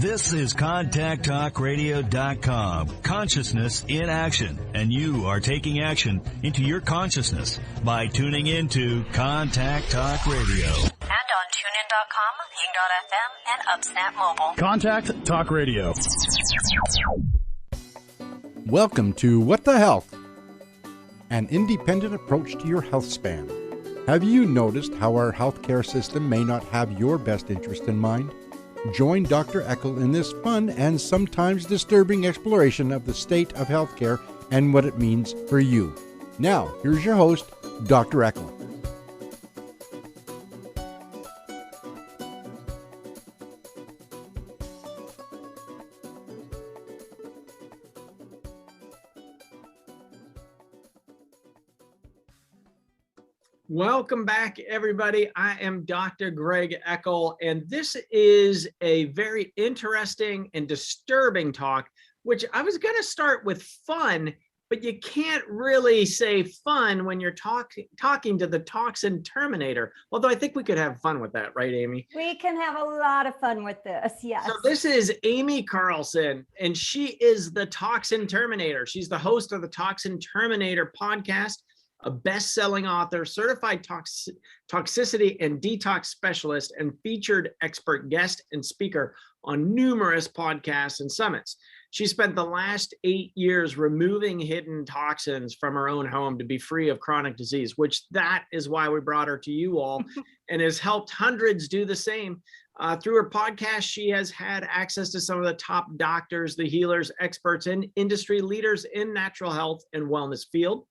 This is ContactTalkRadio.com. Consciousness in action. And you are taking action into your consciousness by tuning into Contact Talk Radio. And on TuneIn.com, Ping.fm, and UpSnap Mobile. Contact Talk Radio. Welcome to What the Health, an independent approach to your health span. Have you noticed how our healthcare system may not have your best interest in mind? Join Dr. Eckel in this fun and sometimes disturbing exploration of the state of healthcare and what it means for you. Now, here's your host, Dr. Eckel. Welcome back, everybody. I am Dr. Greg Eckel, and this is a very interesting and disturbing talk, which I was going to start with fun, but you can't really say fun when you're talking to the Toxin Terminator, although I think we could have fun with that, right, Aimee? We can have a lot of fun with this, yes. So this is Aimee Carlson, and she is the Toxin Terminator. She's the host of the Toxin Terminator podcast, a best-selling author, certified toxicity and detox specialist, and featured expert guest and speaker on numerous podcasts and summits. She spent the last 8 years removing hidden toxins from her own home to be free of chronic disease, which that is why we brought her to you all, and has helped hundreds do the same. Through her podcast, she has had access to some of the top doctors, the healers, experts, and industry leaders in natural health and wellness field.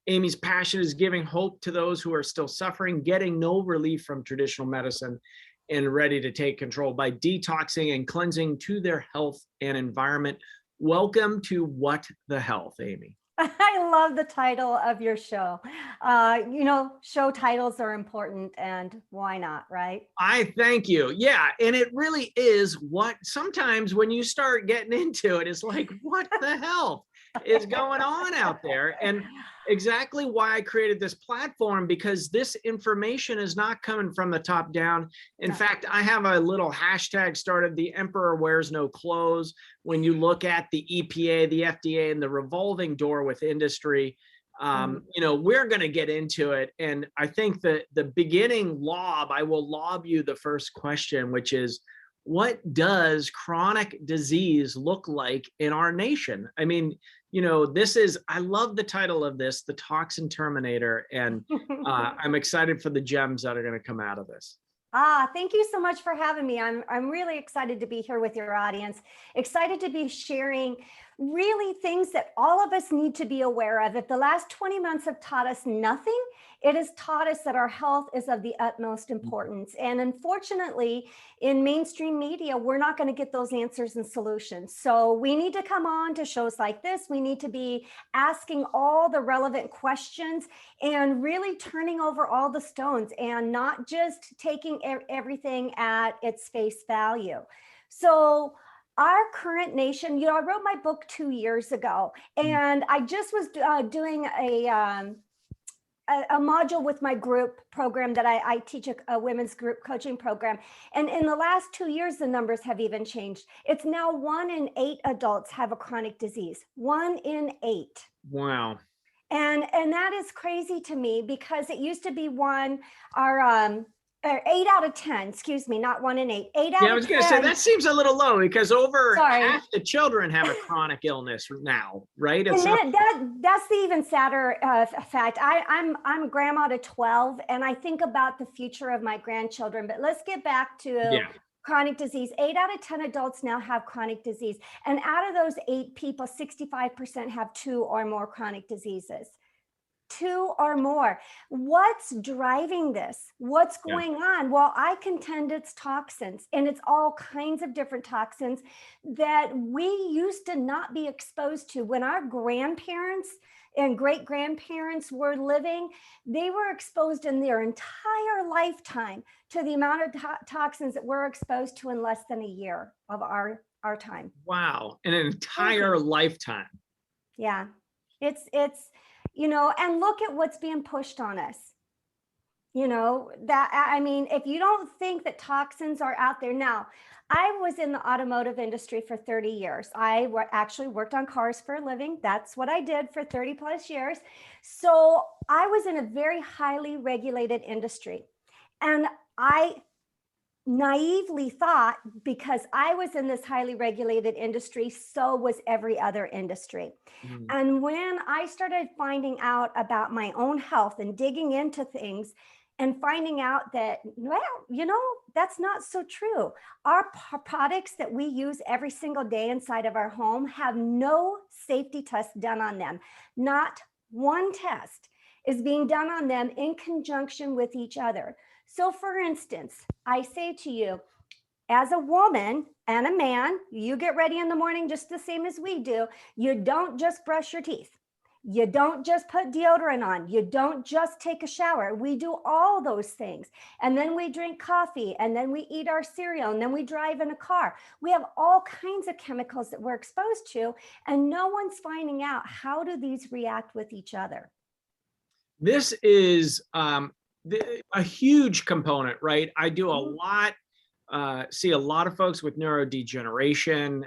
Aimee's passion is giving hope to those who are still suffering, getting no relief from traditional medicine, and ready to take control by detoxing and cleansing to their health and environment. Welcome to What the Health, Aimee. I love the title of your show. Show titles are important, and why not, right? I thank you. Yeah, and it really is what sometimes when you start getting into it, it's like, what the hell is going on out there? And exactly why I created this platform, because this information is not coming from the top down. In fact, I have a little hashtag started, the Emperor Wears No Clothes. When you look at the EPA, the FDA, and the revolving door with industry, we're going to get into it. And I think that the beginning I will lob you the first question, which is, what does chronic disease look like in our nation? I mean, I love the title of this, the Toxin Terminator, and I'm excited for the gems that are going to come out of this. Thank you so much for having me. I'm really excited to be here with your audience, excited to be sharing really things that all of us need to be aware of. If the last 20 months have taught us nothing, it has taught us that our health is of the utmost importance. And unfortunately, in mainstream media, we're not going to get those answers and solutions. So we need to come on to shows like this. We need to be asking all the relevant questions and really turning over all the stones and not just taking everything at its face value. So our current nation, I wrote my book 2 years ago, and I just was doing a module with my group program that I teach, a women's group coaching program. And in the last 2 years, the numbers have even changed. It's now 1 in 8 adults have a chronic disease. 1 in 8. Wow. And that is crazy to me, because it used to be 8 out of 10, excuse me, not 1 in 8. 8 out of 10. Yeah, I was going to say, that seems a little low, because half the children have a chronic illness now, right? That's the even sadder fact. I'm a grandma to 12, and I think about the future of my grandchildren. But let's get back to chronic disease. 8 out of 10 adults now have chronic disease. And out of those 8 people, 65% have 2 or more chronic diseases. 2 or more. What's driving this? What's going on? Well, I contend it's toxins, and it's all kinds of different toxins that we used to not be exposed to. When our grandparents and great-grandparents were living, they were exposed in their entire lifetime to the amount of toxins that we're exposed to in less than a year of our time. Wow, an entire lifetime. Yeah, it's and look at what's being pushed on us. You know, that, I mean, if you don't think that toxins are out there now, I was in the automotive industry for 30 years. I actually worked on cars for a living. That's what I did for 30 plus years. So I was in a very highly regulated industry. And I naively thought, because I was in this highly regulated industry, so was every other industry. And when I started finding out about my own health and digging into things and finding out that, well, you know, that's not so true. Our products that we use every single day inside of our home have no safety test done on them. Not one test is being done on them in conjunction with each other. So for instance, I say to you, as a woman and a man, you get ready in the morning just the same as we do. You don't just brush your teeth. You don't just put deodorant on. You don't just take a shower. We do all those things. And then we drink coffee, and then we eat our cereal, and then we drive in a car. We have all kinds of chemicals that we're exposed to, and no one's finding out how do these react with each other. This is a huge component, right? I do a lot, see a lot of folks with neurodegeneration,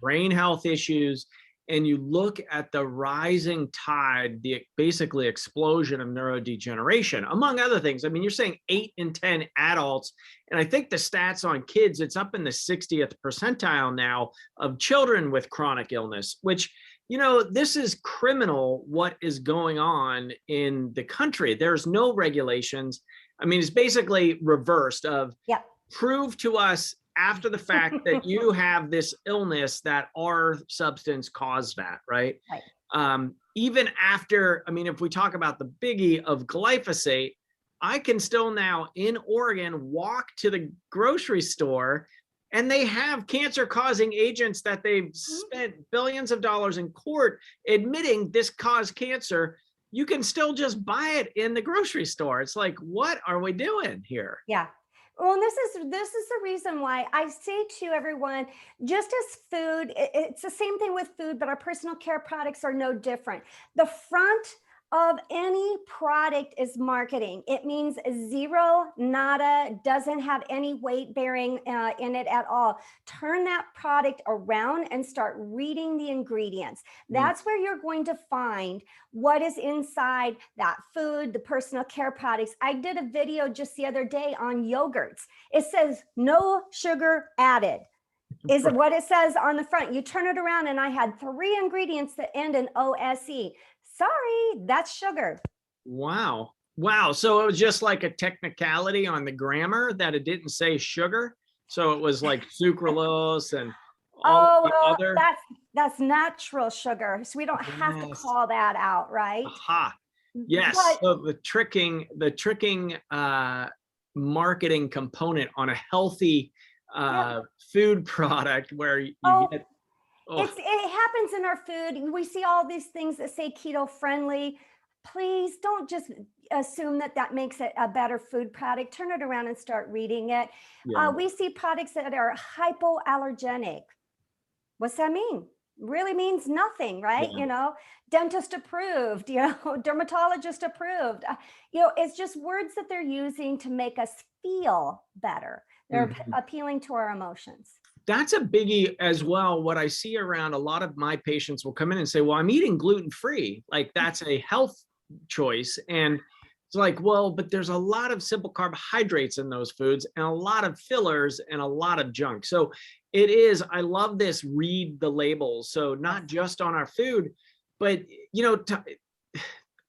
brain health issues, and you look at the rising tide, the basically explosion of neurodegeneration, among other things. I mean, you're saying 8 in 10 adults, and I think the stats on kids, it's up in the 60th percentile now of children with chronic illness, which, you know, this is criminal what is going on in the country. There's no regulations. I mean, it's basically reversed of prove to us after the fact that you have this illness that our substance caused that, right? Even after, I mean, if we talk about the biggie of glyphosate, I can still now in Oregon walk to the grocery store and they have cancer causing agents that they've spent billions of dollars in court admitting this caused cancer. You can still just buy it in the grocery store. It's like, what are we doing here? Yeah. Well, and this is the reason why I say to everyone, just as food, it's the same thing with food, but our personal care products are no different. The front of any product is marketing. It means zero, nada, doesn't have any weight bearing in it at all. Turn that product around and start reading the ingredients. That's where you're going to find what is inside that food, the personal care products. I did a video just the other day on yogurts. It says no sugar added. Is what it says on the front. You turn it around and I had 3 ingredients that end in OSE. Sorry, that's sugar. Wow. Wow. So it was just like a technicality on the grammar that it didn't say sugar. So it was like sucralose and all the other. That's natural sugar. So we don't have to call that out, right? Aha. Yes. So the tricking marketing component on a healthy food product where you get it happens in our food. We see all these things that say keto friendly. Please don't just assume that that makes it a better food product. Turn it around and start reading it. We see products that are hypoallergenic. What's that mean? Really means nothing, right? You know, dentist approved, you know, dermatologist approved. You know, it's just words that they're using to make us feel better. They're appealing to our emotions. That's a biggie as well. What I see around a lot of my patients will come in and say, well, I'm eating gluten-free. Like that's a health choice. And it's like, well, but there's a lot of simple carbohydrates in those foods and a lot of fillers and a lot of junk. So it is, I love this, read the labels. So not just on our food, but you know,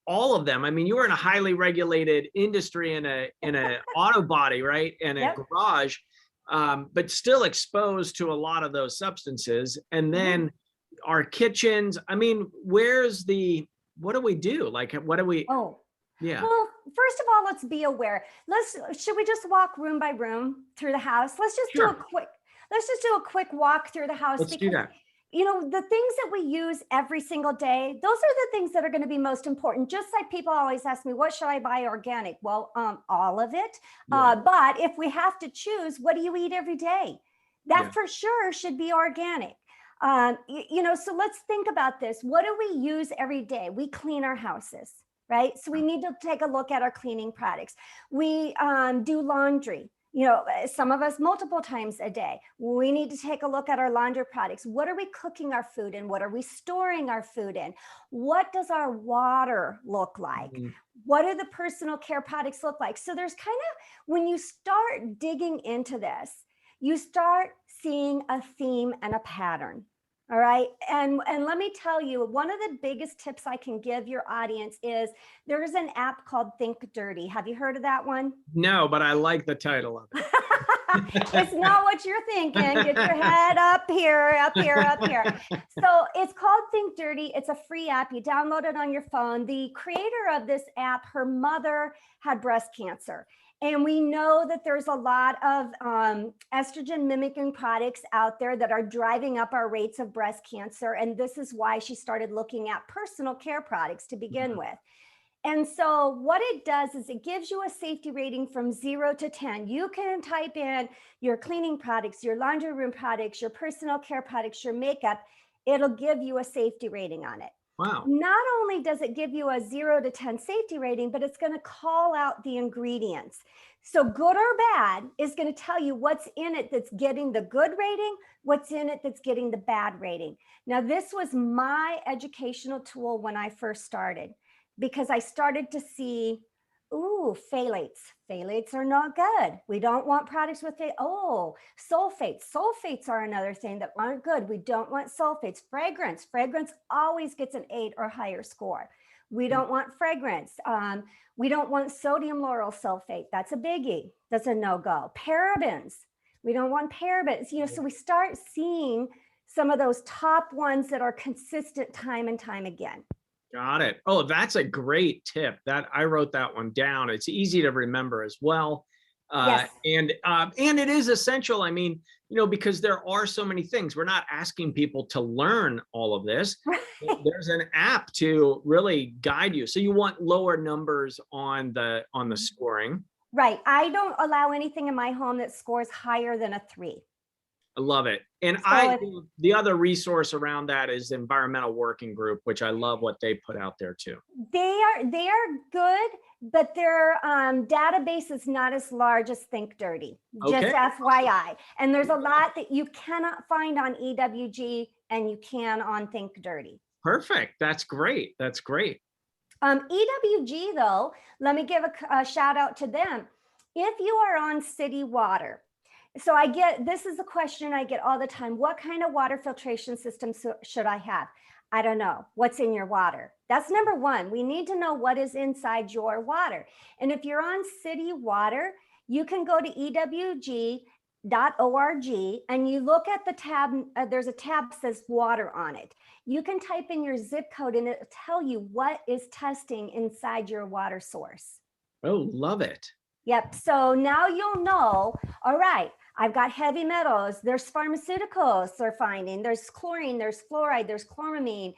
all of them. I mean, you were in a highly regulated industry in a auto body, right? In a garage. But still exposed to a lot of those substances. And then our kitchens, I mean, what do we do? Like, what do we? Well, first of all, let's be aware. Should we just walk room by room through the house? Let's just do a quick walk through the house. Let's do that. You know, the things that we use every single day, those are the things that are going to be most important. Just like people always ask me, what should I buy organic? Well, all of it. But if we have to choose, what do you eat every day? That for sure should be organic. You know, so let's think about this. What do we use every day? We clean our houses, right? So we need to take a look at our cleaning products. We do laundry. Some of us multiple times a day. We need to take a look at our laundry products. What are we cooking our food in? What are we storing our food in? What does our water look like? What do the personal care products look like? So there's kind of, when you start digging into this, you start seeing a theme and a pattern. All right. And let me tell you, one of the biggest tips I can give your audience is there's an app called Think Dirty. Have you heard of that one? No, but I like the title of it. It's not what you're thinking. Get your head up here, up here, up here. So it's called Think Dirty. It's a free app. You download it on your phone. The creator of this app, her mother had breast cancer. And we know that there's a lot of estrogen mimicking products out there that are driving up our rates of breast cancer. And this is why she started looking at personal care products to begin with. And so what it does is it gives you a safety rating from 0 to 10. You can type in your cleaning products, your laundry room products, your personal care products, your makeup. It'll give you a safety rating on it. Wow. Not only does it give you a 0 to 10 safety rating, but it's going to call out the ingredients. So good or bad is going to tell you what's in it that's getting the good rating, what's in it that's getting the bad rating. Now, this was my educational tool when I first started, because I started to see, ooh, phthalates. Phthalates are not good. We don't want products with sulfates. Sulfates are another thing that aren't good. We don't want sulfates. Fragrance always gets an 8 or higher score. We don't want fragrance. We don't want sodium lauryl sulfate. That's a biggie. That's a no-go. Parabens. We don't want parabens. So we start seeing some of those top ones that are consistent time and time again. Got it. Oh, that's a great tip. That I wrote that one down. It's easy to remember as well. Yes. And it is essential. I mean, because there are so many things. We're not asking people to learn all of this. Right. There's an app to really guide you. So you want lower numbers on the scoring. Right. I don't allow anything in my home that scores higher than a 3. I love it. And the other resource around that is the Environmental Working Group, which I love what they put out there too. They are good, but their database is not as large as Think Dirty, just FYI. And there's a lot that you cannot find on EWG and you can on Think Dirty. Perfect. That's great. That's great. EWG though, let me give a shout out to them. If you are on city water, so this is a question I get all the time. What kind of water filtration system should I have? I don't know. What's in your water? That's number one. We need to know what is inside your water. And if you're on city water, you can go to ewg.org and you look at the tab. There's a tab that says water on it. You can type in your zip code and it'll tell you what is testing inside your water source. Oh, love it. Yep. So now you'll know, all right, I've got heavy metals. There's pharmaceuticals they're finding. There's chlorine, there's fluoride, there's chloramine.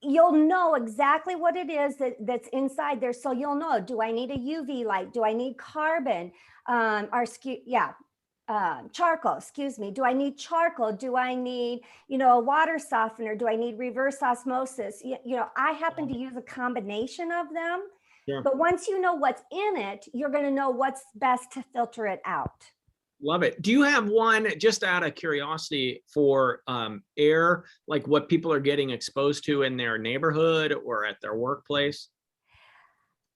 You'll know exactly what it is that's inside there. So you'll know, do I need a UV light? Do I need carbon? Charcoal, excuse me. Do I need charcoal? Do I need, a water softener? Do I need reverse osmosis? I happen to use a combination of them. Yeah. But once you know what's in it, you're going to know what's best to filter it out. Love it. Do you have one, just out of curiosity, for air, like what people are getting exposed to in their neighborhood or at their workplace?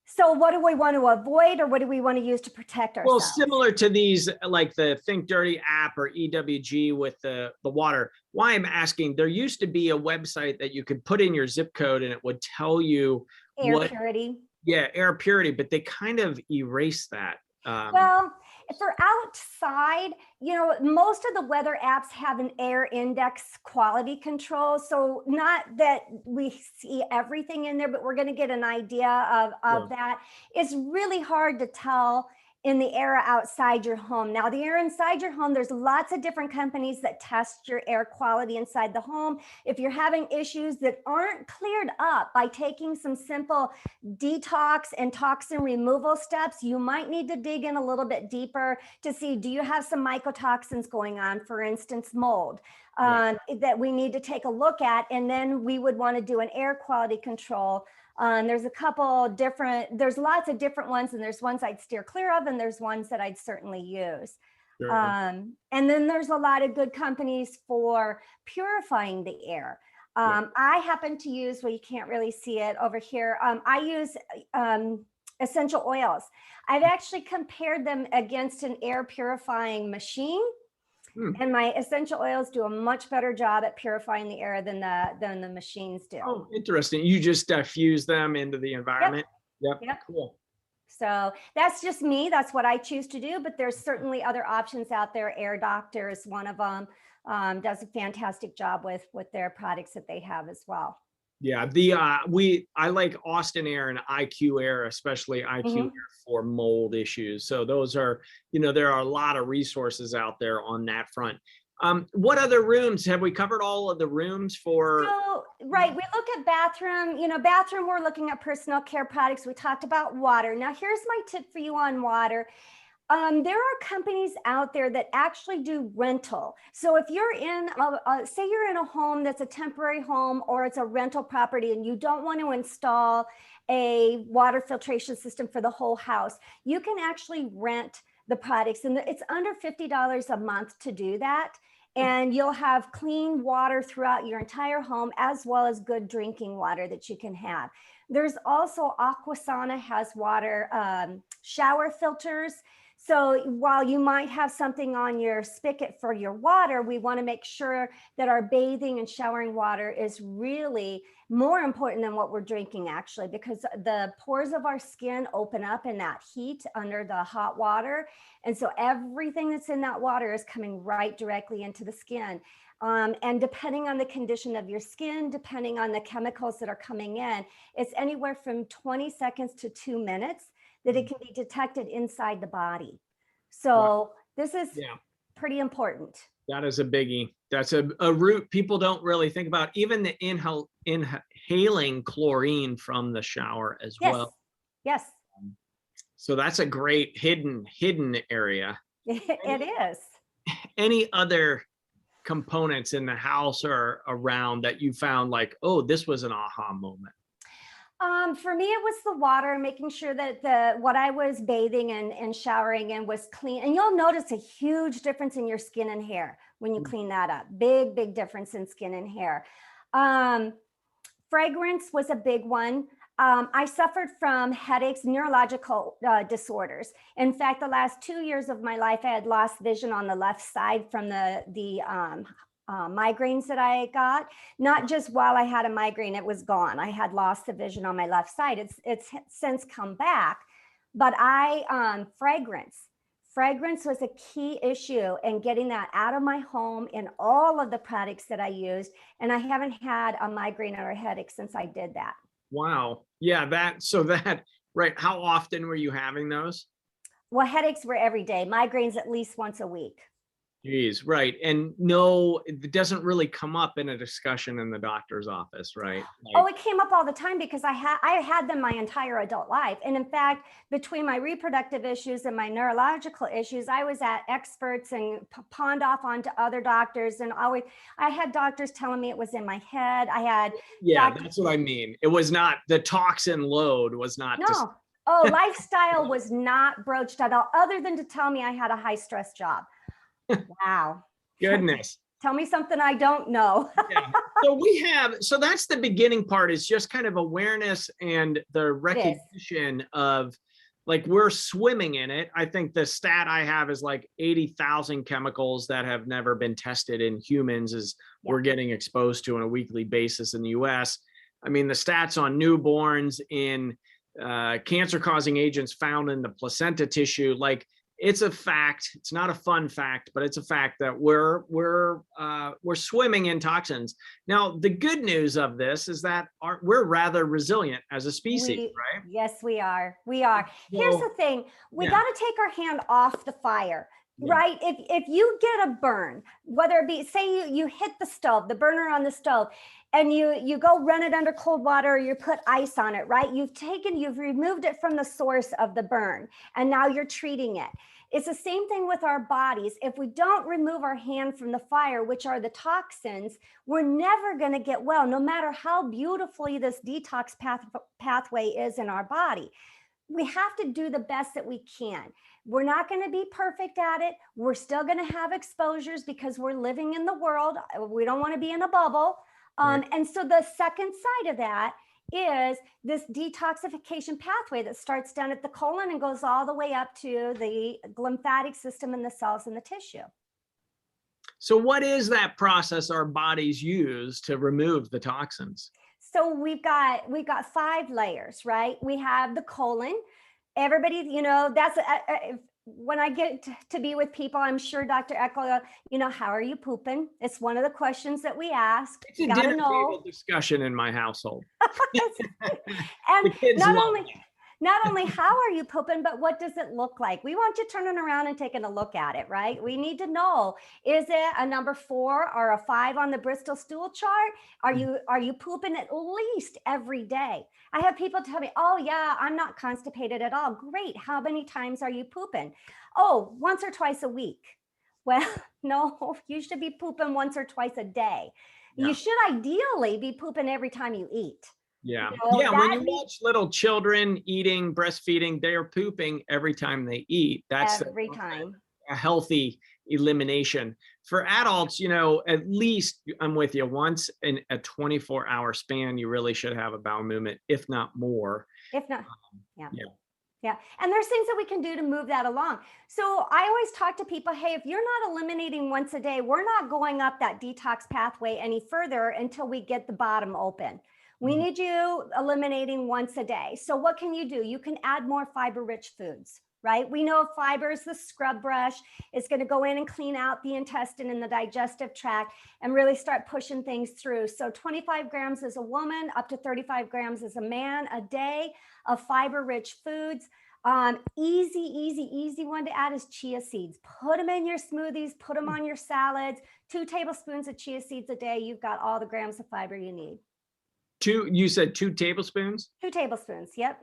So what do we want to avoid, or what do we want to use to protect ourselves? Well, similar to these, like the Think Dirty app or EWG with the water. Why I'm asking, there used to be a website that you could put in your zip code and it would tell you air purity. Yeah, air purity, but they kind of erase that. Well, for outside, most of the weather apps have an air index quality control. So not that we see everything in there, but we're going to get an idea of that. It's really hard to tell in the air outside your home. Now, the air inside your home, there's lots of different companies that test your air quality inside the home. If you're having issues that aren't cleared up by taking some simple detox and toxin removal steps, you might need to dig in a little bit deeper to see, do you have some mycotoxins going on, for instance, mold, that we need to take a look at. And then we would want to do an air quality control There's lots of different ones, and there's ones I'd steer clear of, and there's ones that I'd certainly use. Sure. And then there's a lot of good companies for purifying the air. I happen to use, well, you can't really see it over here. I use essential oils. I've actually compared them against an air purifying machine. And my essential oils do a much better job at purifying the air than the machines do. Oh, interesting. You just diffuse them into the environment. Yep. Cool. So that's just me. That's what I choose to do. But there's certainly other options out there. Air Doctor is one of them. Does a fantastic job with their products that they have as well. Yeah, I like Austin Air and IQ Air, especially IQ Air for mold issues. So those are, there are a lot of resources out there on that front. What other rooms have we covered? All of the rooms for? So, right, we look at bathroom. Bathroom. We're looking at personal care products. We talked about water. Now, here's my tip for you on water. There are companies out there that actually do rental. So if you're in, say you're in a home that's a temporary home or it's a rental property and you don't want to install a water filtration system for the whole house, you can actually rent the products, and it's under $50 a month to do that. And you'll have clean water throughout your entire home, as well as good drinking water that you can have. There's also Aquasana has water shower filters. So while you might have something on your spigot for your water, we want to make sure that our bathing and showering water is really more important than what we're drinking, actually, because the pores of our skin open up in that heat under the hot water. And so everything that's in that water is coming right directly into the skin. And depending on the condition of your skin, depending on the chemicals that are coming in, it's anywhere from 20 seconds to 2 minutes that it can be detected inside the body. So this is pretty important. That is a biggie. That's a route people don't really think about. Even the inhaling chlorine from the shower as well. Yes. So that's a great hidden area. It is. Any other components in the house or around that you found like, oh, this was an aha moment? For me, it was the water, making sure that what I was bathing and showering in was clean. And you'll notice a huge difference in your skin and hair when you clean that up. Big difference in skin and hair. Fragrance was a big one. I suffered from headaches, neurological disorders. In fact, the last 2 years of my life, I had lost vision on the left side from the migraines that I got. Not just while I had a migraine, it was gone. I had lost the vision on my left side. It's since come back, but fragrance was a key issue in getting that out of my home in all of the products that I used. And I haven't had a migraine or a headache since I did that. Wow. Yeah, right. How often were you having those? Well, headaches were every day, migraines at least once a week. Geez, right. And no, it doesn't really come up in a discussion in the doctor's office, right? It came up all the time because I had them my entire adult life. And in fact, between my reproductive issues and my neurological issues, I was at experts and pawned off onto other doctors. And I had doctors telling me it was in my head. That's what I mean. It was not, the toxin load was not. No. Lifestyle was not broached at all, other than to tell me I had a high stress job. Wow. Goodness. Tell me something I don't know. So that's the beginning part, is just kind of awareness and the recognition of, like, we're swimming in it. I think the stat I have is like 80,000 chemicals that have never been tested in humans we're getting exposed to on a weekly basis in the US. I mean, the stats on newborns in cancer-causing agents found in the placenta tissue, like, it's a fact. It's not a fun fact, but it's a fact that we're swimming in toxins. Now, the good news of this is that we're rather resilient as a species, right? Yes, we are. Here's the thing. We got to take our hand off the fire. Right? If you get a burn, whether it be, say you hit the stove, the burner on the stove, and you go run it under cold water, or you put ice on it, right? You've removed it from the source of the burn, and now you're treating it. It's the same thing with our bodies. If we don't remove our hand from the fire, which are the toxins, we're never going to get well, no matter how beautifully this detox pathway is in our body. We have to do the best that we can. We're not going to be perfect at it. We're still going to have exposures because we're living in the world. We don't want to be in a bubble. And so the second side of that is this detoxification pathway that starts down at the colon and goes all the way up to the lymphatic system and the cells in the tissue. So what is that process our bodies use to remove the toxins? So we've got 5 layers, right? We have the colon. Everybody, that's when I get to be with people, I'm sure Dr. Eckel, how are you pooping? It's one of the questions that we ask. It's a dinner table discussion in my household. And not only how are you pooping, but what does it look like? We want you turning around and taking a look at it, right? We need to know, is it a number 4 or a 5 on the Bristol stool chart? Are you pooping at least every day? I have people tell me, oh yeah, I'm not constipated at all. Great. How many times are you pooping? Oh, once or twice a week. Well, no, you should be pooping once or twice a day. Yeah. You should ideally be pooping every time you eat. Yeah. When you watch little children eating, breastfeeding, they're pooping every time they eat. That's every time. A healthy elimination. For adults, at least I'm with you, once in a 24-hour span, you really should have a bowel movement, if not more. If not, yeah. And there's things that we can do to move that along. So I always talk to people, hey, if you're not eliminating once a day, we're not going up that detox pathway any further until we get the bottom open. We need you eliminating once a day. So what can you do? You can add more fiber-rich foods, right? We know fiber is the scrub brush. It's going to go in and clean out the intestine and the digestive tract and really start pushing things through. So 25 grams as a woman, up to 35 grams as a man a day of fiber-rich foods. Easy one to add is chia seeds. Put them in your smoothies, put them on your salads. 2 tablespoons of chia seeds a day. You've got all the grams of fiber you need. You said 2 tablespoons? 2 tablespoons. Yep.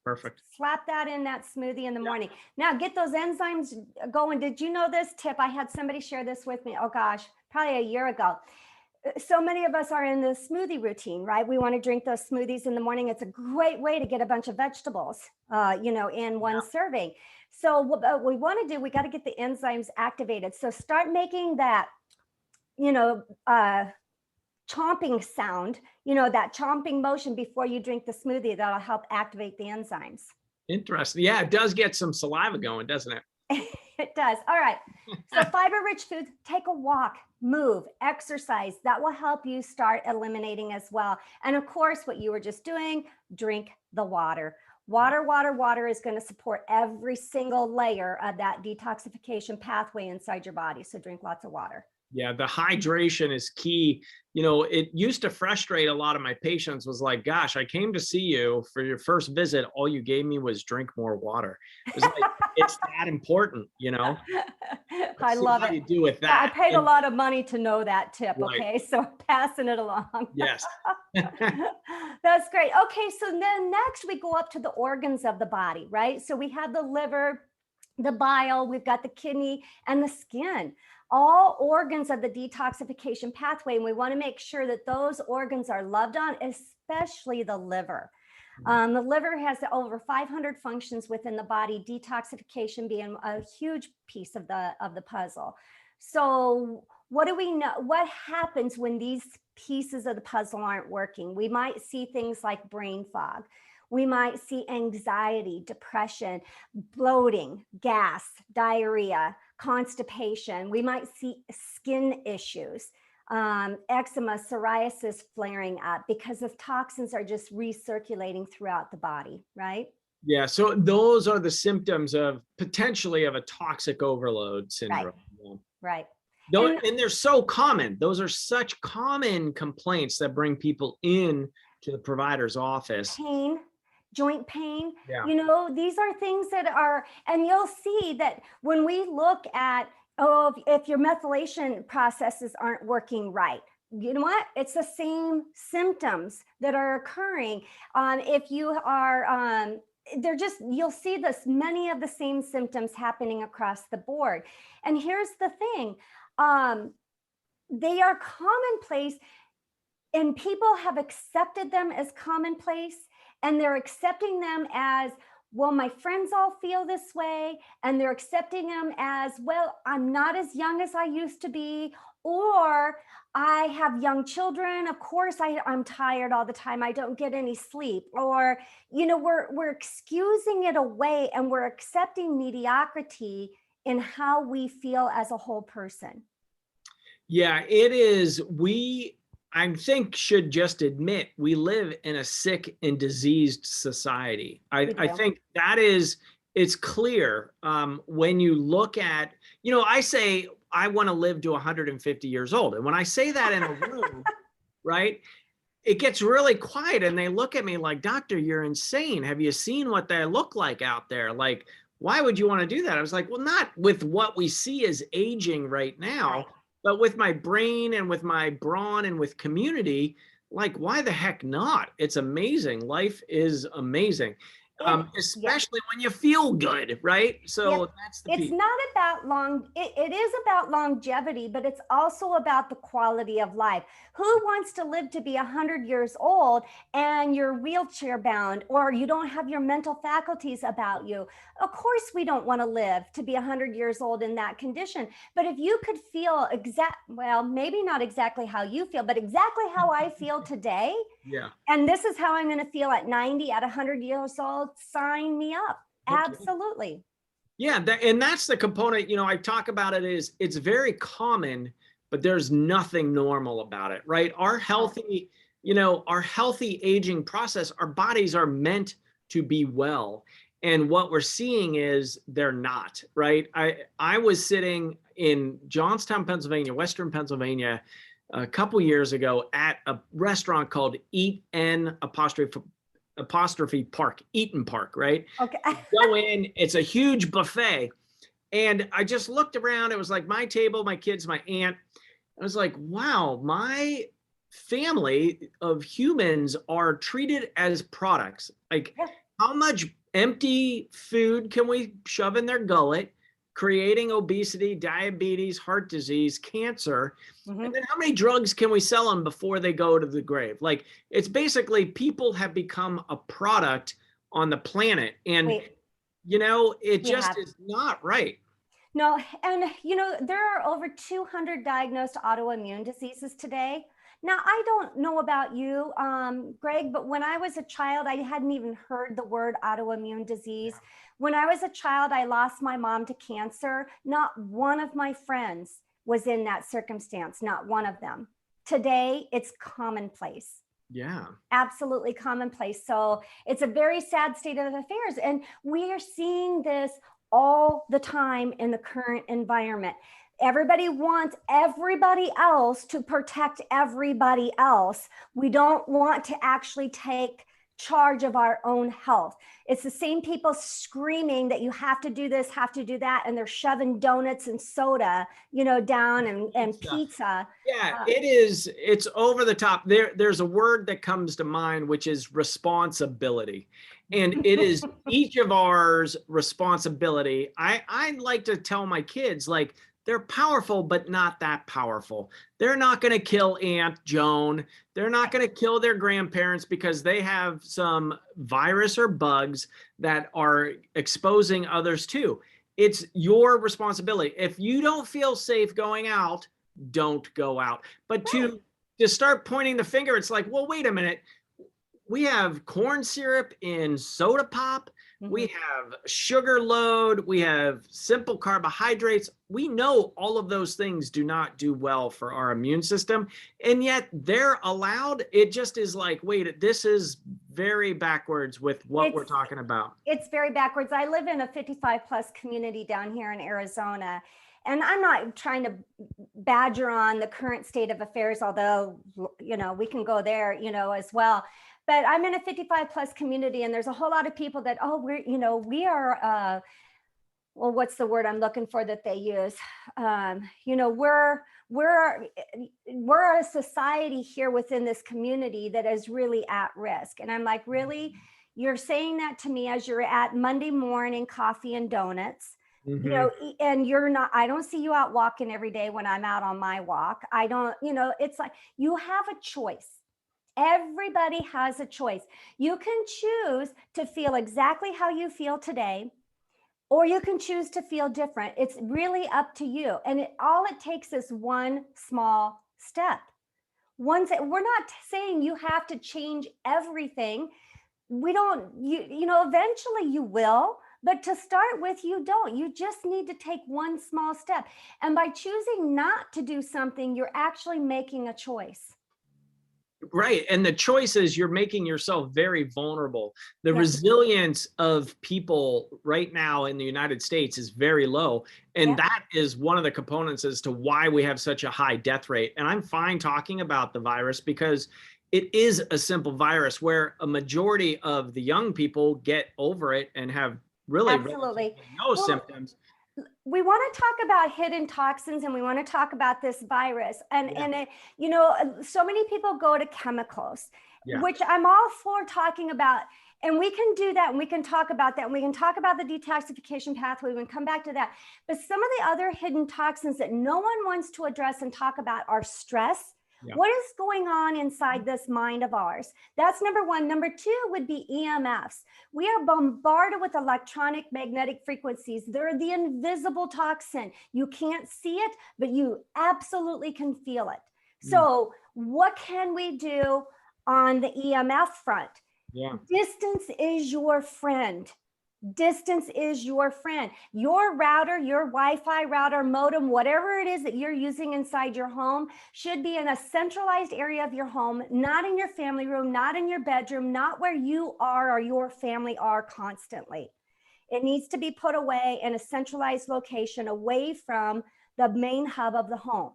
Perfect. Slap that in that smoothie in the morning. Now get those enzymes going. Did you know this tip? I had somebody share this with me. Oh gosh, probably a year ago. So many of us are in the smoothie routine, right? We want to drink those smoothies in the morning. It's a great way to get a bunch of vegetables, in one serving. So what we want to do, we got to get the enzymes activated. So start making that, chomping sound, that chomping motion before you drink the smoothie. That'll help activate the enzymes. Interesting. Yeah, it does get some saliva going, doesn't it? It does. All right. So fiber-rich foods, take a walk, move, exercise. That will help you start eliminating as well. And of course, what you were just doing, drink the water. Water is going to support every single layer of that detoxification pathway inside your body. So drink lots of water. Yeah, the hydration is key. It used to frustrate a lot of my patients, was like, gosh, I came to see you for your first visit. All you gave me was drink more water. It was like, it's that important, I love it. How you do with that. Yeah, I paid a lot of money to know that tip. Right. Okay. So passing it along. Yes. That's great. Okay. So then next we go up to the organs of the body, right? So we have the liver, the bile, we've got the kidney and the skin. All organs of the detoxification pathway, and we want to make sure that those organs are loved on, especially the liver. The liver has over 500 functions within the body, detoxification being a huge piece of the puzzle. So what do we know? What happens when these pieces of the puzzle aren't working? We might see things like brain fog. We might see anxiety, depression, bloating, gas, diarrhea, constipation. We might see skin issues, eczema, psoriasis flaring up because the toxins are just recirculating throughout the body, right? Yeah, so those are the symptoms of potentially of a toxic overload syndrome. Right. And they're so common. Those are such common complaints that bring people in to the provider's office. Pain. Joint pain, these are things that are, and you'll see that when we look at, if your methylation processes aren't working right, you know what? It's the same symptoms that are occurring. If you are they're just, you'll see this, many of the same symptoms happening across the board. And here's the thing, they are commonplace, and people have accepted them as commonplace, and they're accepting them as, well, my friends all feel this way, and they're accepting them as, well, I'm not as young as I used to be, or I have young children, of course I'm tired all the time, I don't get any sleep, or, you know, we're excusing it away, and we're accepting mediocrity in how we feel as a whole person. Yeah, it is. I think, should just admit we live in a sick and diseased society. I think that is, it's clear when you look at, you know, I say I want to live to 150 years old. And when I say that in a room, right, it gets really quiet and they look at me like, doctor, you're insane. Have you seen what they look like out there? Like, why would you want to do that? I was like, well, not with what we see as aging right now. Right. But with my brain and with my brawn and with community, like, why the heck not? It's amazing. Life is amazing, especially when you feel good, right? So that's the piece. It's not about it is about longevity, but it's also about the quality of life. Who wants to live to be 100 years old and you're wheelchair bound, or you don't have your mental faculties about you? Of course, we don't want to live to be 100 years old in that condition. But if you could feel well, maybe not exactly how you feel, but exactly how I feel today. Yeah. And this is how I'm going to feel at 90, at 100 years old. Sign me up. Absolutely. Yeah. And that's the component, you know, I talk about it is, it's very common, but there's nothing normal about it, right? Our healthy, you know, our healthy aging process, our bodies are meant to be well. And what we're seeing is they're not, right? I was sitting in Johnstown, Pennsylvania, Western Pennsylvania, a couple years ago at a restaurant called Eaton Park, Eaton Park, right? Okay. Go in, it's a huge buffet. And I just looked around. It was like my table, my kids, my aunt. I was like, wow, my family of humans are treated as products. Like, how much empty food can we shove in their gullet, creating obesity, diabetes, heart disease, cancer? And then how many drugs can we sell them before they go to the grave? Like, it's basically people have become a product on the planet. And, you know, it just is not right. No, and you know, there are over 200 diagnosed autoimmune diseases today. Now, I don't know about you, Greg, but when I was a child, I hadn't even heard the word autoimmune disease. When I was a child, I lost my mom to cancer. Not one of my friends was in that circumstance, not one of them. Today, it's commonplace. Yeah. Absolutely commonplace. So it's a very sad state of affairs. And we are seeing this all the time in the current environment. Everybody wants everybody else to protect everybody else. We don't want to actually take charge of our own health. It's the same people screaming that you have to do this, have to do that, and they're shoving donuts and soda, you know, down and pizza. Yeah, it is. It's over the top. There's a word that comes to mind, which is responsibility. And it is each of ours responsibility. I like to tell my kids, like, they're powerful, but not that powerful. They're not going to kill Aunt Joan. They're not going to kill their grandparents because they have some virus or bugs that are exposing others too. It's your responsibility. If you don't feel safe going out, don't go out. But to start pointing the finger, it's like, well, wait a minute. We have corn syrup in soda pop. We have sugar load. We have simple carbohydrates. We know all of those things do not do well for our immune system. And yet they're allowed. It just is like, wait, this is very backwards with what we're talking about. It's very backwards. I live in a 55 plus community down here in Arizona. And I'm not trying to badger on the current state of affairs, although, you know, we can go there, you know, as well. But I'm in a 55 plus community, and there's a whole lot of people that, we are, well, what's the word I'm looking for that they use? You know, we're a society here within this community that is really at risk. And I'm like, really? You're saying that to me as you're at Monday morning coffee and donuts. Mhm. You know, and you're not, I don't see you out walking every day when I'm out on my walk. I don't, you know, it's like you have a choice. Everybody has a choice. You can choose to feel exactly how you feel today, or you can choose to feel different. It's really up to you. And all it takes is one small step. We're not saying you have to change everything. We don't, you know, eventually you will, but to start with, you don't. You just need to take one small step. And by choosing not to do something, you're actually making a choice. Right. And the choice is you're making yourself very vulnerable. The Yeah. resilience of people right now in the United States is very low. And Yeah. that is one of the components as to why we have such a high death rate. And I'm fine talking about the virus because it is a simple virus where a majority of the young people get over it and have really Absolutely. no Well, symptoms. we want to talk about hidden toxins, and we want to talk about this virus. And Yeah. and it, you know, so many people go to chemicals, Yeah. which I'm all for talking about. And we can do that, and we can talk about that, and we can talk about the detoxification pathway. We can come back to that. But some of the other hidden toxins that no one wants to address and talk about are stress. Yeah. What is going on inside this mind of ours? That's number one. Number two would be EMFs. We are bombarded with electronic magnetic frequencies. They're the invisible toxin. You can't see it, but you absolutely can feel it. So what can we do on the EMF front? Yeah. Distance is your friend. Distance is your friend. Your router, your Wi-Fi router, modem, whatever it is that you're using inside your home should be in a centralized area of your home, not in your family room, not in your bedroom, not where you are or your family are constantly. It needs to be put away in a centralized location away from the main hub of the home.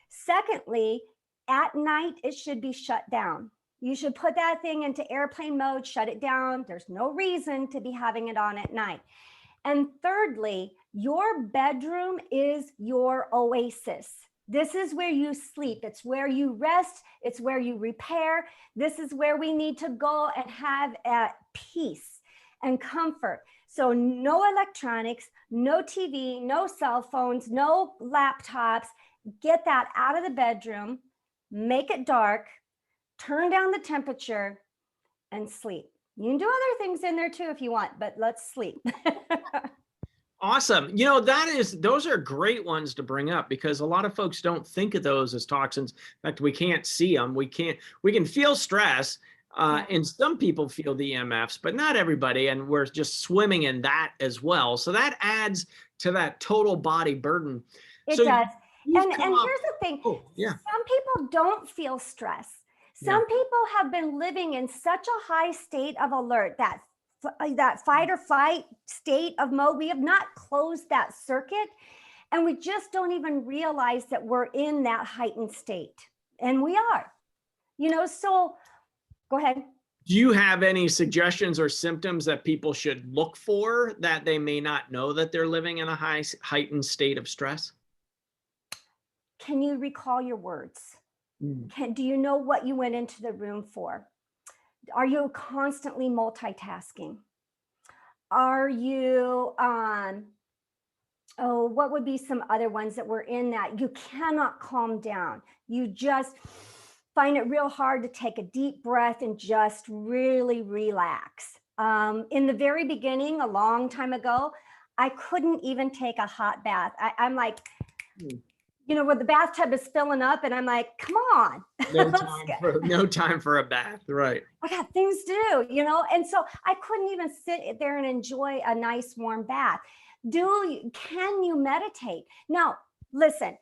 Secondly, at night, it should be shut down. You should put that thing into airplane mode, shut it down. There's no reason to be having it on at night. And thirdly, your bedroom is your oasis. This is where you sleep. It's where you rest. It's where you repair. This is where we need to go and have peace and comfort. So no electronics, no TV, no cell phones, no laptops. Get that out of the bedroom, make it dark, turn down the temperature, and sleep. You can do other things in there too if you want, but let's sleep. Awesome. You know, those are great ones to bring up because a lot of folks don't think of those as toxins. In fact, we can't see them. We can feel stress. And some people feel the EMFs, but not everybody. And we're just swimming in that as well. So that adds to that total body burden. It So does. And here's the thing, some people don't feel stress. Some people have been living in such a high state of alert, that fight or flight state of mode. We have not closed that circuit, and we just don't even realize that we're in that heightened state. And we are, you know, so go ahead. Do you have any suggestions or symptoms that people should look for that they may not know that they're living in a heightened state of stress? Can you recall your words? Do you know what you went into the room for? Are you constantly multitasking? Are you, what would be some other ones that were in that? You cannot calm down. You just find it real hard to take a deep breath and just really relax. In the very beginning, a long time ago, I couldn't even take a hot bath. I'm like, you know, where the bathtub is filling up and I'm like, come on. No time for a bath, right? I got things to do, you know? And so I couldn't even sit there and enjoy a nice warm bath. Can you meditate? Now, listen,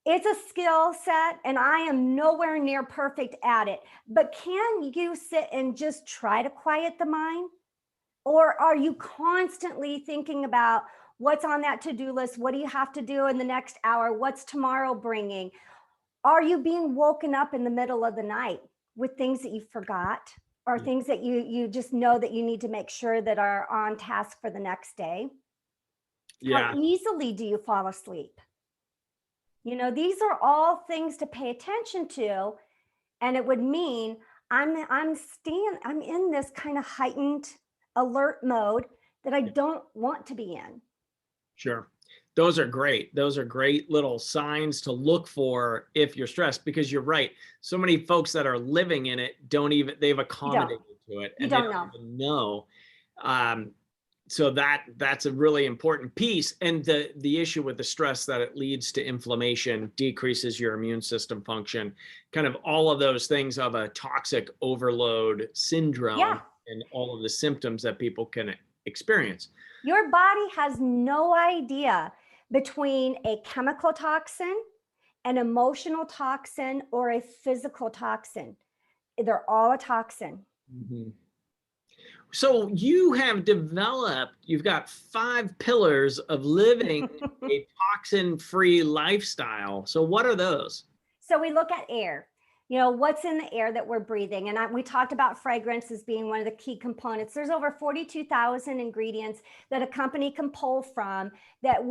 it's a skill set and I am nowhere near perfect at it, but can you sit and just try to quiet the mind? Or are you constantly thinking about what's on that to-do list? What do you have to do in the next hour? What's tomorrow bringing? Are you being woken up in the middle of the night with things that you forgot or things that you just know that you need to make sure that are on task for the next day? How easily do you fall asleep? You know, these are all things to pay attention to. And it would mean I'm in this kind of heightened alert mode that I don't want to be in. Sure. Those are great. Those are great little signs to look for if you're stressed, because you're right. So many folks that are living in it they've accommodated to it and they don't even know. So that's a really important piece. And the issue with the stress, that it leads to inflammation, decreases your immune system function, kind of all of those things of a toxic overload syndrome and all of the symptoms that people can experience. Your body has no idea between a chemical toxin, an emotional toxin, or a physical toxin. They're all a toxin. Mm-hmm. So you've got 5 pillars of living a toxin-free lifestyle. So what are those? So we look at air. What's in the air that we're breathing. And we talked about fragrance as being one of the key components. There's over 42,000 ingredients that a company can pull from that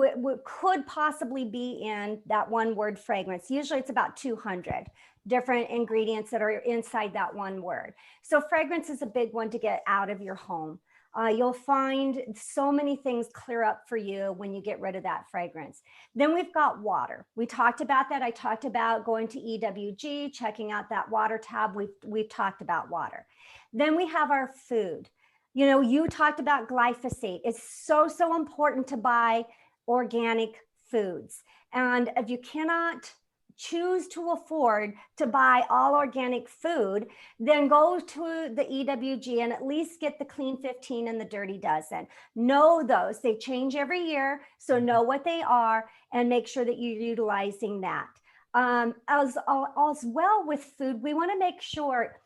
could possibly be in that one word fragrance. Usually it's about 200 different ingredients that are inside that one word. So fragrance is a big one to get out of your home. You'll find so many things clear up for you when you get rid of that fragrance. Then we've got water. We talked about that. I talked about going to EWG, checking out that water tab. We've talked about water. Then we have our food. You talked about glyphosate. It's so important to buy organic foods. And if you cannot choose to afford to buy all organic food, then go to the EWG and at least get the clean 15 and the dirty dozen. Know those. They change every year. So know what they are and make sure that you're utilizing that. As well with food, we want to make sure,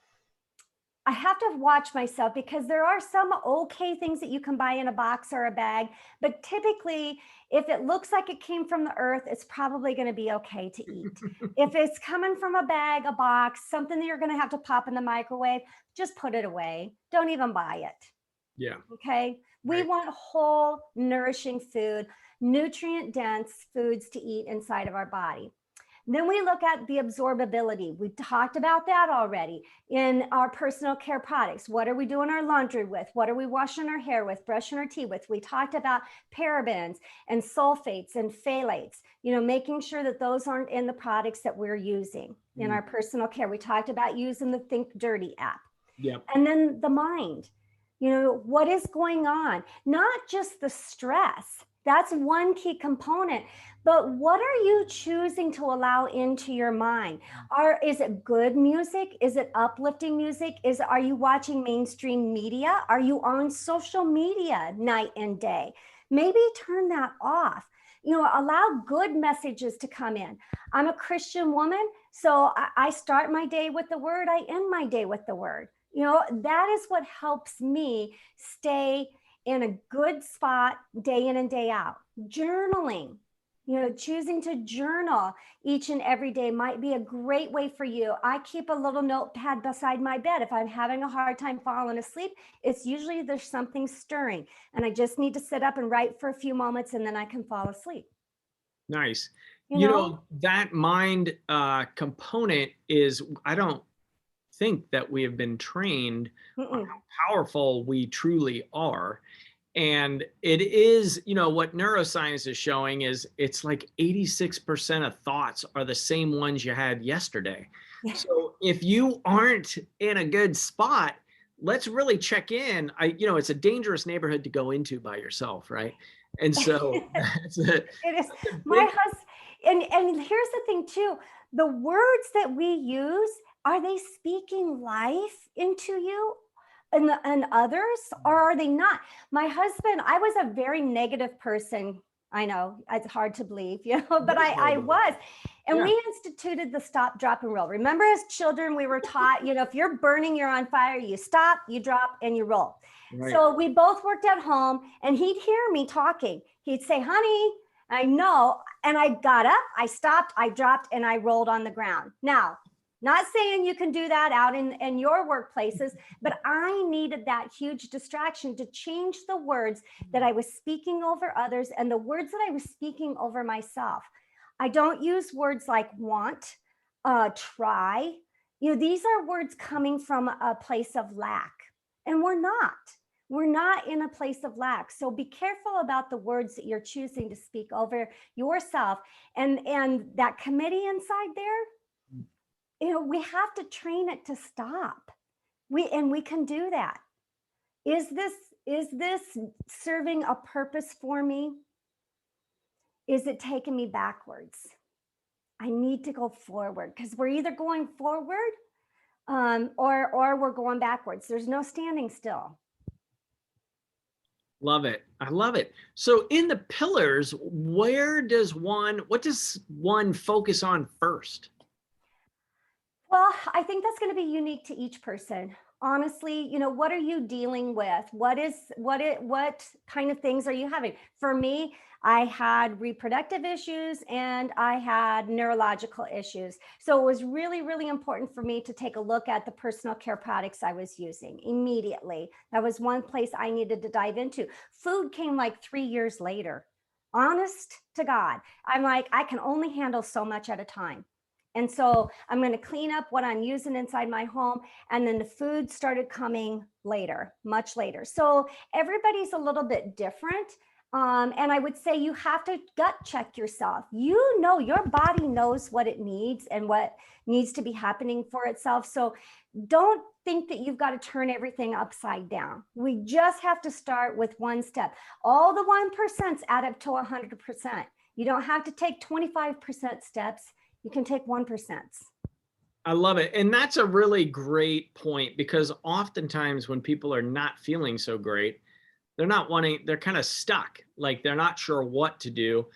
I have to watch myself because there are some okay things that you can buy in a box or a bag, but typically if it looks like it came from the earth, it's probably going to be okay to eat. If it's coming from a bag, a box, something that you're going to have to pop in the microwave, just put it away. Don't even buy it. Yeah. Okay. We want whole, nourishing food, nutrient dense foods to eat inside of our body. Then we look at the absorbability. We talked about that already in our personal care products. What are we doing our laundry with? What are we washing our hair with, brushing our teeth with? We talked about parabens and sulfates and phthalates, making sure that those aren't in the products that we're using in our personal care. We talked about using the Think Dirty app. Yep. And then the mind, what is going on? Not just the stress. That's one key component. But what are you choosing to allow into your mind? Is it good music? Is it uplifting music? Are you watching mainstream media? Are you on social media night and day? Maybe turn that off. Allow good messages to come in. I'm a Christian woman, so I start my day with the word. I end my day with the word. That is what helps me stay in a good spot day in and day out. Journaling. Choosing to journal each and every day might be a great way for you. I keep a little notepad beside my bed. If I'm having a hard time falling asleep, it's usually there's something stirring and I just need to sit up and write for a few moments and then I can fall asleep. Nice. That mind component is, I don't think that we have been trained on how powerful we truly are. And it is, what neuroscience is showing is it's like 86% of thoughts are the same ones you had yesterday. Yeah. So if you aren't in a good spot, let's really check in. It's a dangerous neighborhood to go into by yourself, right? And so it is. My husband, and here's the thing too, the words that we use, are they speaking life into you? And others, or are they not? My husband, I was a very negative person. I know it's hard to believe, but I was. And we instituted the stop, drop, and roll. Remember, as children, we were taught, if you're burning, you're on fire, you stop, you drop, and you roll. Right. So we both worked at home and he'd hear me talking. He'd say, honey, I know. And I got up, I stopped, I dropped, and I rolled on the ground. Now, not saying you can do that out in your workplaces, but I needed that huge distraction to change the words that I was speaking over others and the words that I was speaking over myself. I don't use words like want, try, these are words coming from a place of lack, and we're not. We're not in a place of lack. So be careful about the words that you're choosing to speak over yourself. And that committee inside there, we have to train it to stop. We can do that. Is this serving a purpose for me? Is it taking me backwards? I need to go forward, because we're either going forward or we're going backwards. There's no standing still. Love it. I love it. So in the pillars, what does one focus on first? Well, I think that's going to be unique to each person. Honestly, what are you dealing with? What kind of things are you having? For me, I had reproductive issues and I had neurological issues. So it was really, really important for me to take a look at the personal care products I was using immediately. That was one place I needed to dive into. Food came like 3 years later. Honest to God, I'm like, I can only handle so much at a time. And so I'm going to clean up what I'm using inside my home. And then the food started coming later, much later. So everybody's a little bit different. And I would say you have to gut check yourself. Your body knows what it needs and what needs to be happening for itself. So don't think that you've got to turn everything upside down. We just have to start with one step. All the 1% add up to 100%. You don't have to take 25% steps. You can take 1%. I love it. And that's a really great point, because oftentimes when people are not feeling so great, they're kind of stuck. Like they're not sure what to do.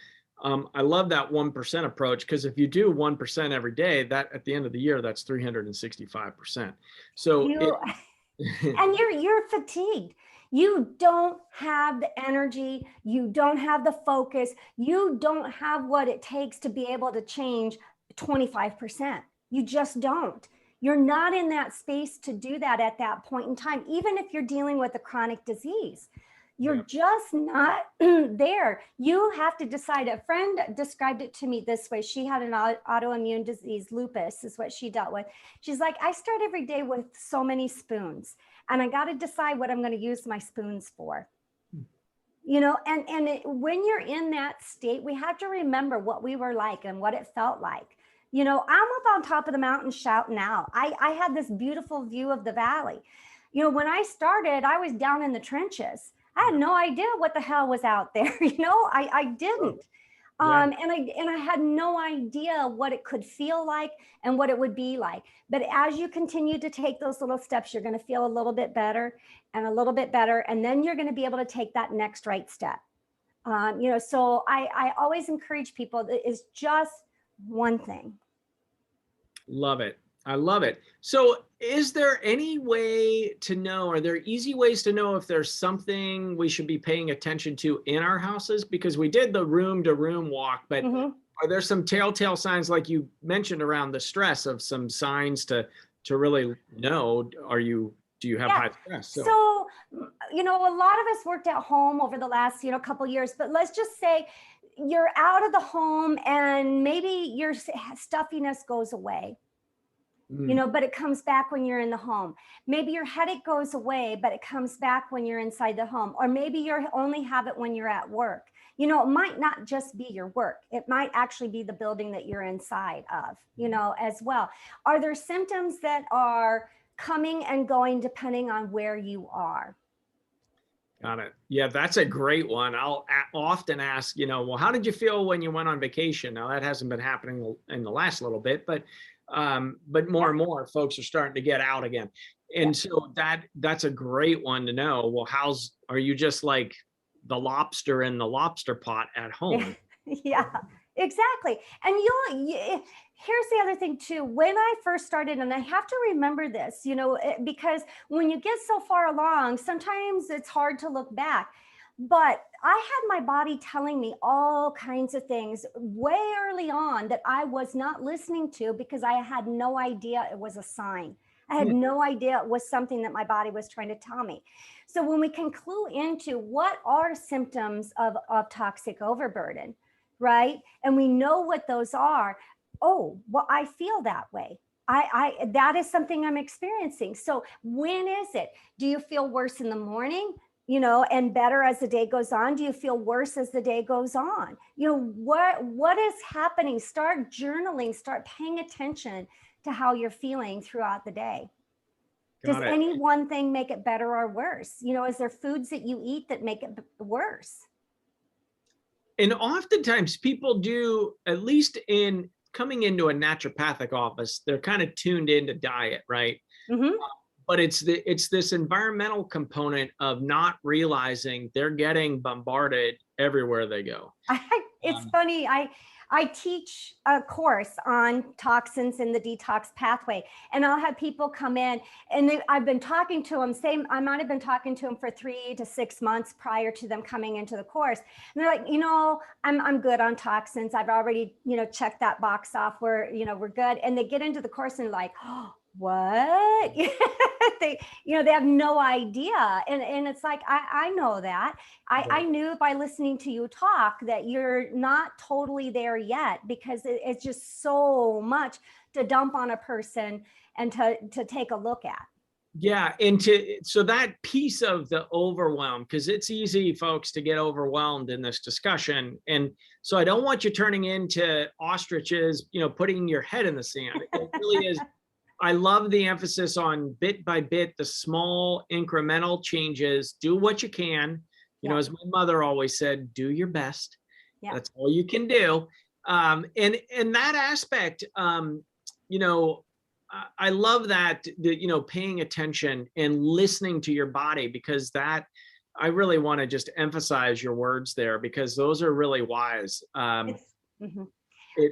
I love that 1% approach, because if you do 1% every day, that at the end of the year, that's 365%. So and you're fatigued. You don't have the energy. You don't have the focus. You don't have what it takes to be able to change 25%. You just don't. You're not in that space to do that at that point in time, even if you're dealing with a chronic disease. You're just not there. You have to decide. A friend described it to me this way. She had an autoimmune disease, lupus is what she dealt with. She's like, I start every day with so many spoons, and I got to decide what I'm going to use my spoons for. When you're in that state, we have to remember what we were like and what it felt like. I'm up on top of the mountain shouting out. I had this beautiful view of the valley. When I started, I was down in the trenches. I had no idea what the hell was out there. I didn't. And I had no idea what it could feel like and what it would be like. But as you continue to take those little steps, you're going to feel a little bit better and a little bit better. And then you're going to be able to take that next right step. So I always encourage people that it's just one thing. Love it. I love it. So is there any way to know, are there easy ways to know if there's something we should be paying attention to in our houses? Because we did the room to room walk, but are there some telltale signs, like you mentioned, around the stress, of some signs to really know, do you have high stress? So, a lot of us worked at home over the last, couple of years, but let's just say you're out of the home and maybe your stuffiness goes away. But it comes back when you're in the home. Maybe your headache goes away, but it comes back when you're inside the home. Or maybe you only have it when you're at work. It might not just be your work. It might actually be the building that you're inside of, as well. Are there symptoms that are coming and going depending on where you are? Got it. Yeah, that's a great one. I'll often ask, well, how did you feel when you went on vacation? Now, that hasn't been happening in the last little bit, but more and more folks are starting to get out again. And so that's a great one to know. Well, are you just like the lobster in the lobster pot at home? Yeah, exactly. And here's the other thing too. When I first started, and I have to remember this, because when you get so far along, sometimes it's hard to look back. But I had my body telling me all kinds of things way early on that I was not listening to, because I had no idea it was a sign. I had no idea it was something that my body was trying to tell me. So when we can clue into what are symptoms of toxic overburden, right? And we know what those are. Oh, well, I feel that way. that is something I'm experiencing. So when is it? Do you feel worse in the morning, and better as the day goes on? Do you feel worse as the day goes on? What is happening? Start journaling, start paying attention to how you're feeling throughout the day. Does any one thing make it better or worse? Is there foods that you eat that make it worse? And oftentimes people do, at least in coming into a naturopathic office, they're kind of tuned into diet, right? Mm-hmm. But it's this environmental component of not realizing they're getting bombarded everywhere they go. It's funny. I teach a course on toxins in the detox pathway, and I'll have people come in, and I've been talking to them. I might have been talking to them for 3 to 6 months prior to them coming into the course. And they're like, I'm good on toxins. I've already, checked that box off. We're good. And they get into the course and like, oh, what? they have no idea. And it's like, I know that. I knew by listening to you talk that you're not totally there yet, because it's just so much to dump on a person and to take a look at. Yeah. And so that piece of the overwhelm, because it's easy, folks, to get overwhelmed in this discussion. And so I don't want you turning into ostriches, putting your head in the sand. It really is. I love the emphasis on bit by bit, the small incremental changes. Do what you can. As my mother always said, do your best. Yeah. That's all you can do. And that aspect, I love that, paying attention and listening to your body, because that, I really want to just emphasize your words there, because those are really wise. Mm-hmm.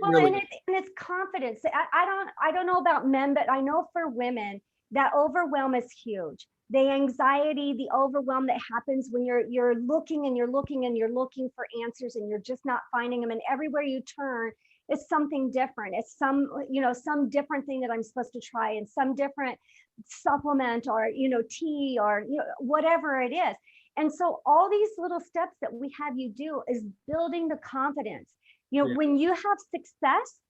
Really, and it's confidence. I don't know about men, but I know for women that overwhelm is huge. The anxiety, the overwhelm that happens when you're looking and you're looking and you're looking for answers and you're just not finding them. And everywhere you turn, it's something different. It's some different thing that I'm supposed to try, and some different supplement or, tea or, whatever it is. And so all these little steps that we have you do is building the confidence. When you have success,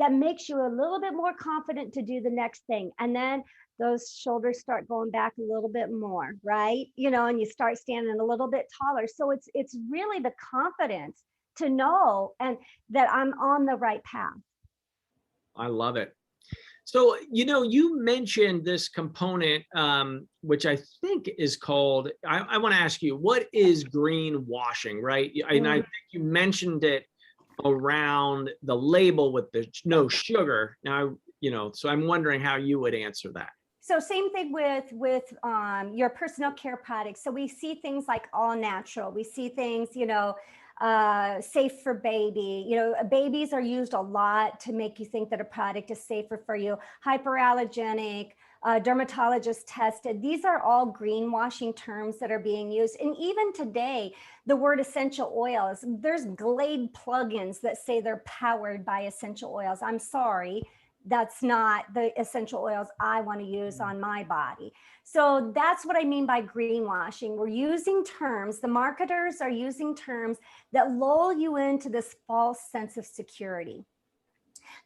that makes you a little bit more confident to do the next thing. And then those shoulders start going back a little bit more, right? And you start standing a little bit taller. So it's really the confidence to know and that I'm on the right path. I love it. So, you mentioned this component, which I think is called, I want to ask you, what is greenwashing, right? And I think you mentioned it around the label with the no sugar. Now, so I'm wondering how you would answer that. So same thing with your personal care products. So we see things like all natural. We see things, safe for baby. Babies are used a lot to make you think that a product is safer for you. Hyperallergenic, dermatologist tested. These are all greenwashing terms that are being used. And even today, the word essential oils, there's Glade plugins that say they're powered by essential oils. I'm sorry, that's not the essential oils I want to use on my body. So that's what I mean by greenwashing. We're using terms, the marketers are using terms that lull you into this false sense of security.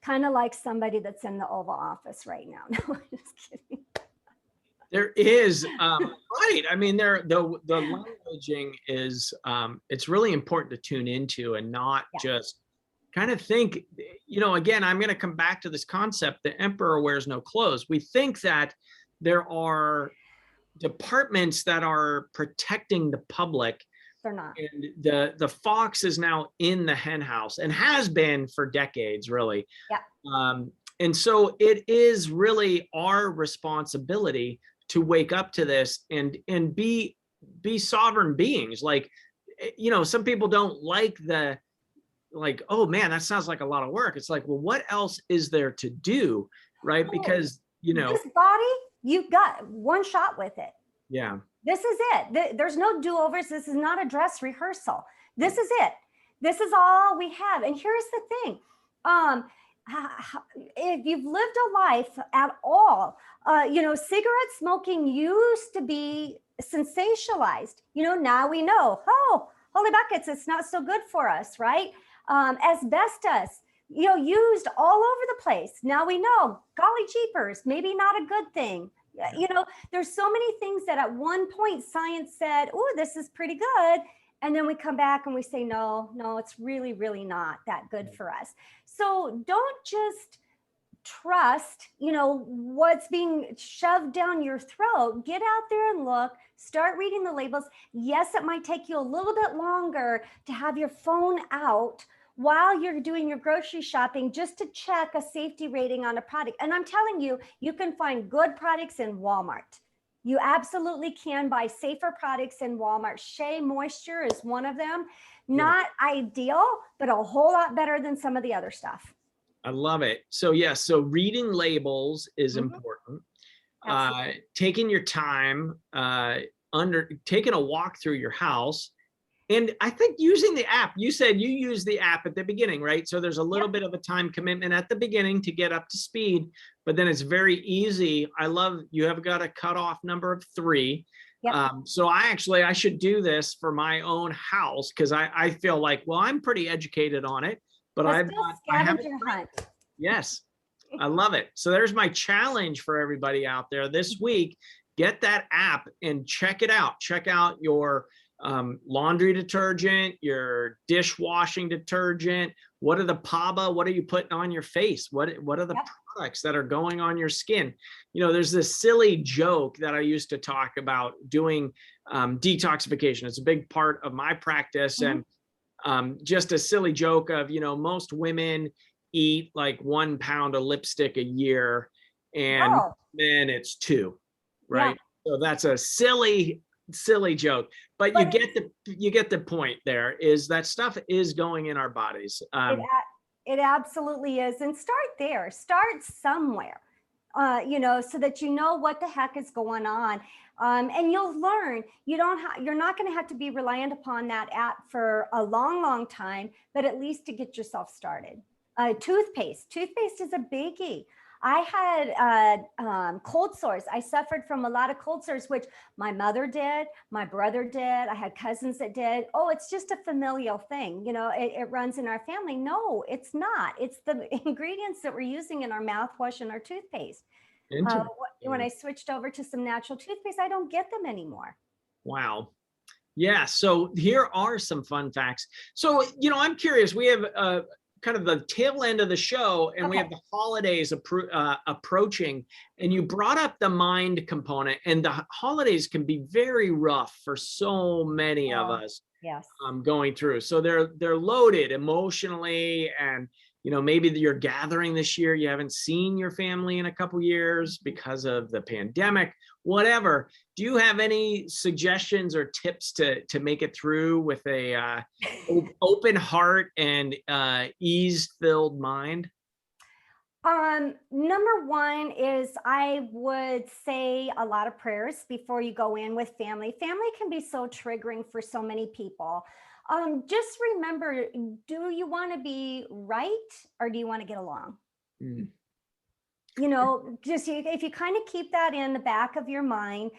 Kind of like somebody that's in the Oval Office right now. No, I'm just kidding. There is, right. I mean, the languaging is, it's really important to tune into and not just kind of think, again, I'm going to come back to this concept, the emperor wears no clothes. We think that there are departments that are protecting the public. They're not. And the fox is now in the hen house and has been for decades, really. Yeah. And so it is really our responsibility to wake up to this and be sovereign beings. Like, some people don't like oh man, that sounds like a lot of work. It's like, well, what else is there to do? Right. Because, this body, you've got one shot with it. Yeah. This is it. There's no do-overs. This is not a dress rehearsal. This is it. This is all we have. And here's the thing. If you've lived a life at all, cigarette smoking used to be sensationalized. Now we know, oh, holy buckets, it's not so good for us, right? Asbestos, used all over the place. Now we know, golly jeepers, maybe not a good thing. There's so many things that at one point science said, oh, this is pretty good. And then we come back and we say, no, it's really, really not that good for us. So don't just trust, what's being shoved down your throat. Get out there and look, start reading the labels. Yes, it might take you a little bit longer to have your phone out while you're doing your grocery shopping, just to check a safety rating on a product. And I'm telling you, you can find good products in Walmart. You absolutely can buy safer products in Walmart. Shea Moisture is one of them. Not ideal, but a whole lot better than some of the other stuff. I love it. So yes, so reading labels is important. Taking your time, taking a walk through your house. And I think using the app, you said you use the app at the beginning, right? So there's a little bit of a time commitment at the beginning to get up to speed, but then it's very easy. I love, you have got a cutoff number of 3. So I should do this for my own house, because I feel like, well, I'm pretty educated on it, but I haven't. Yes, I love it. So there's my challenge for everybody out there this week. Get that app and check it out. Check out your laundry detergent, your dishwashing detergent. What are the PABA? What are you putting on your face? What are the products that are going on your skin? There's this silly joke that I used to talk about doing detoxification. It's a big part of my practice. And just a silly joke of, most women eat like 1 pound of lipstick a year, and men it's 2, right? So that's a silly joke, but you get the point. There is that stuff is going in our bodies. It absolutely is. And start there, start somewhere, so that what the heck is going on. And you'll learn. You're not going to have to be reliant upon that app for a long time, but at least to get yourself started. Toothpaste is a biggie. I had cold sores. I suffered from a lot of cold sores, which my mother did, my brother did. I had cousins that did. Oh, it's just a familial thing. It runs in our family. No, it's not. It's the ingredients that we're using in our mouthwash and our toothpaste. When I switched over to some natural toothpaste, I don't get them anymore. Wow. Yeah. So here are some fun facts. So, I'm curious. We have kind of the tail end of the show, and we have the holidays approaching, and you brought up the mind component, and the holidays can be very rough for so many of us. Yes. Going through. So they're loaded emotionally, and maybe you're gathering this year, you haven't seen your family in a couple years because of the pandemic, whatever. Do you have any suggestions or tips to make it through with a open heart and ease-filled mind? Number one is I would say a lot of prayers before you go in with family. Family can be so triggering for so many people. Just remember, do you want to be right, or do you want to get along? Just if you kind of keep that in the back of your mind,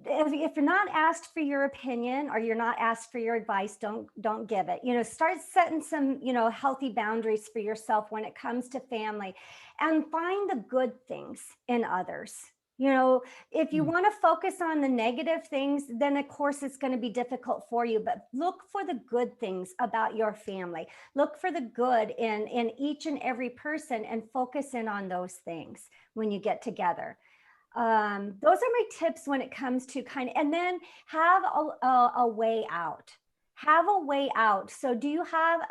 if you're not asked for your opinion, or you're not asked for your advice, don't give it. Start setting some, healthy boundaries for yourself when it comes to family, and find the good things in others. If you want to focus on the negative things, then of course it's going to be difficult for you, but look for the good things about your family. Look for the good in each and every person, and focus in on those things when you get together. Those are my tips when it comes to and then have a way out. Have a way out. So do you have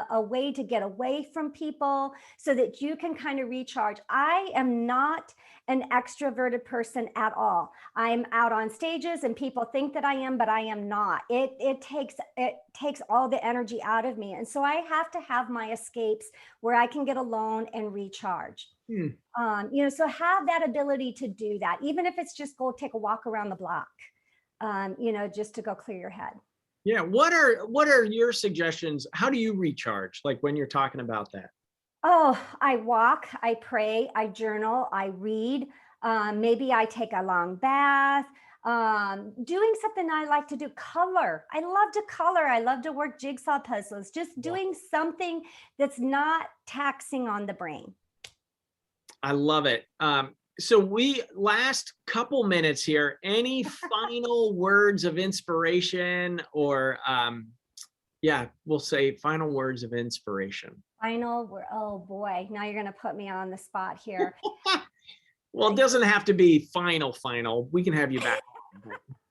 a way to get away from people so that you can kind of recharge? I am not an extroverted person at all. I'm out on stages and people think that I am, but I am not. It takes all the energy out of me. And so I have to have my escapes where I can get alone and recharge. So have that ability to do that, even if it's just go take a walk around the block, just to go clear your head. Yeah. What are your suggestions? How do you recharge? Like when you're talking about that? Oh, I walk, I pray, I journal, I read. Maybe I take a long bath. Doing something I like to do, color. I love to color. I love to work jigsaw puzzles, just doing something that's not taxing on the brain. I love it. So we last couple minutes here, any final words of inspiration or yeah, we'll say final words of inspiration. Oh boy, now you're going to put me on the spot here. Well, it doesn't have to be final. We can have you back.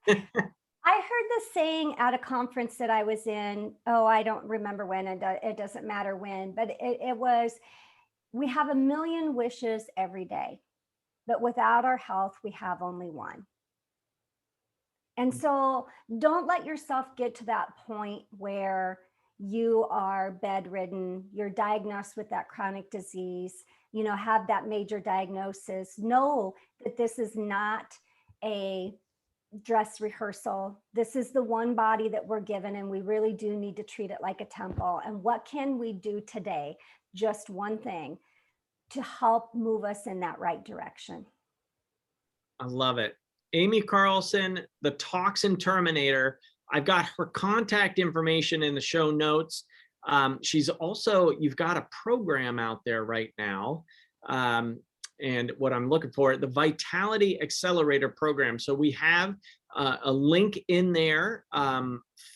I heard the saying at a conference that I was in. Oh, I don't remember when, and it doesn't matter when, but it was, we have a million wishes every day, but without our health, we have only one. And so don't let yourself get to that point where you are bedridden, you're diagnosed with that chronic disease, you know, have that major diagnosis. Know that this is not a dress rehearsal. This is the one body that we're given, and we really do need to treat it like a temple. And what can we do today? Just one thing to help move us in that right direction. I love it. Aimee Carlson, the Toxin Terminator. I've got her contact information in the show notes. She's also, you've got a program out there right now. And what I'm looking for, the Vitality Accelerator program. So we have a link in there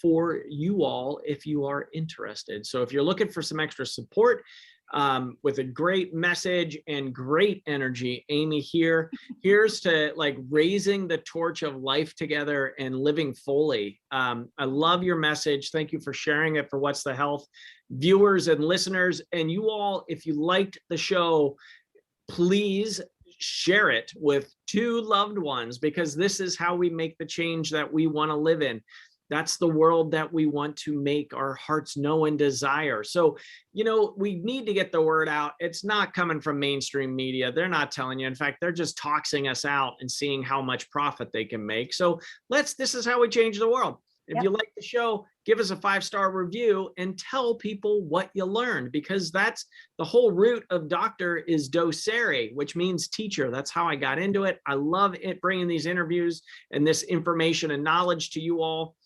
for you all if you are interested. So if you're looking for some extra support, with a great message and great energy, Aimee here's to like raising the torch of life together and living fully. I love your message. Thank you for sharing it for What's the Health viewers and listeners. And you all, if you liked the show, please share it with 2 loved ones, because this is how we make the change that we want to live in. That's the world that we want to make our hearts know and desire. So, you know, we need to get the word out. It's not coming from mainstream media. They're not telling you. In fact, they're just toxing us out and seeing how much profit they can make. So this is how we change the world. If you like the show, give us a 5-star review and tell people what you learned, because that's the whole root of doctor is docere, which means teacher. That's how I got into it. I love it, bringing these interviews and this information and knowledge to you all.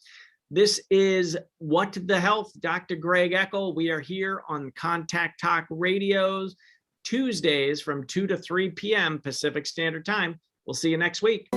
This is What the Health, Dr. Greg Eckel. We are here on Contact Talk Radios, Tuesdays from 2 to 3 p.m. Pacific Standard Time. We'll see you next week.